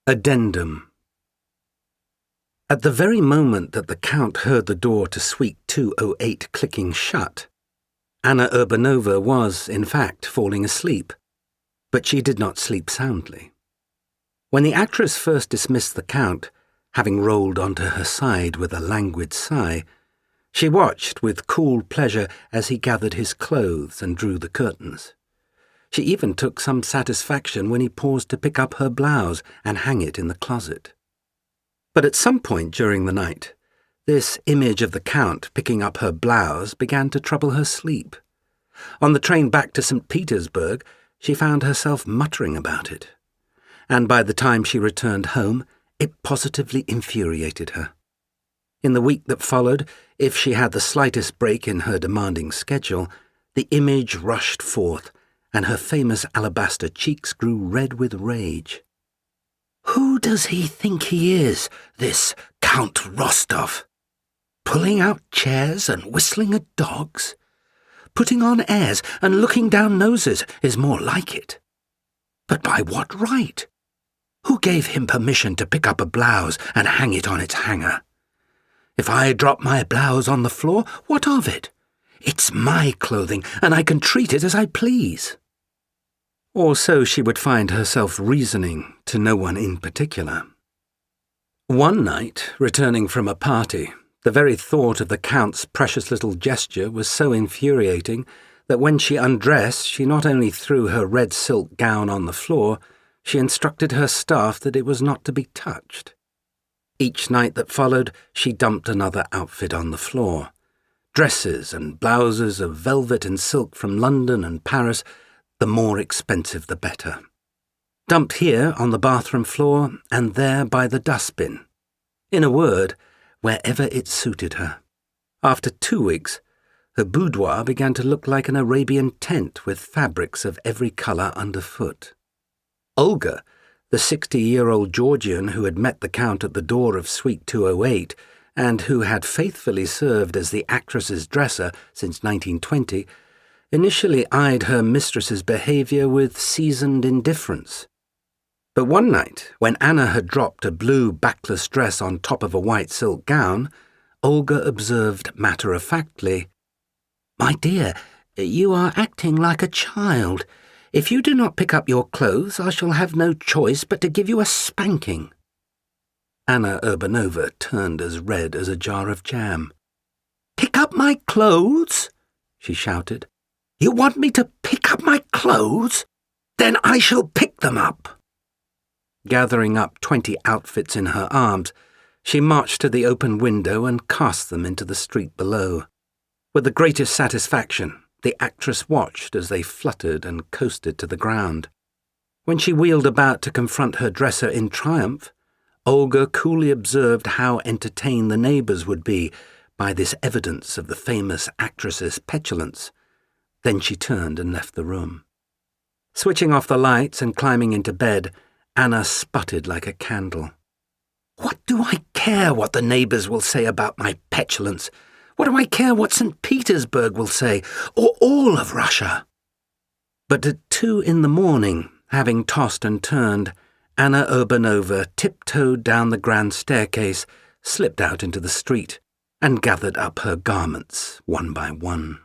Addendum. At the very moment that the Count heard the door to Suite 208 clicking shut, Anna Urbanova was, in fact, falling asleep, but she did not sleep soundly. When the actress first dismissed the Count, having rolled onto her side with a languid sigh, she watched with cool pleasure as he gathered his clothes and drew the curtains. She even took some satisfaction when he paused to pick up her blouse and hang it in the closet. But at some point during the night, this image of the Count picking up her blouse began to trouble her sleep. On the train back to St. Petersburg, she found herself muttering about it. And by the time she returned home, it positively infuriated her. In the week that followed, if she had the slightest break in her demanding schedule, the image rushed forth, and her famous alabaster cheeks grew red with rage. Who does he think he is, this Count Rostov? Pulling out chairs and whistling at dogs? Putting on airs and looking down noses is more like it. But by what right? Who gave him permission to pick up a blouse and hang it on its hanger? If I drop my blouse on the floor, what of it? It's my clothing, and I can treat it as I please. Or so she would find herself reasoning, to no one in particular. One night, returning from a party, the very thought of the Count's precious little gesture was so infuriating that when she undressed, she not only threw her red silk gown on the floor, she instructed her staff that it was not to be touched. Each night that followed, she dumped another outfit on the floor. Dresses and blouses of velvet and silk from London and Paris, the more expensive the better. Dumped here on the bathroom floor and there by the dustbin. In a word, wherever it suited her. After 2 weeks, her boudoir began to look like an Arabian tent with fabrics of every colour underfoot. Olga, the 60-year-old Georgian who had met the Count at the door of Suite 208 and who had faithfully served as the actress's dresser since 1920, initially eyed her mistress's behaviour with seasoned indifference. But one night, when Anna had dropped a blue backless dress on top of a white silk gown, Olga observed matter-of-factly, "My dear, you are acting like a child. If you do not pick up your clothes, I shall have no choice but to give you a spanking." Anna Urbanova turned as red as a jar of jam. "Pick up my clothes?" she shouted. "You want me to pick up my clothes? Then I shall pick them up." Gathering up 20 outfits in her arms, she marched to the open window and cast them into the street below. With the greatest satisfaction, the actress watched as they fluttered and coasted to the ground. When she wheeled about to confront her dresser in triumph, Olga coolly observed how entertained the neighbours would be by this evidence of the famous actress's petulance. Then she turned and left the room. Switching off the lights and climbing into bed, Anna sputtered like a candle. "What do I care what the neighbours will say about my petulance? What do I care what St. Petersburg will say, or all of Russia?" But at 2 a.m, having tossed and turned, Anna Urbanova tiptoed down the grand staircase, slipped out into the street, and gathered up her garments one by one.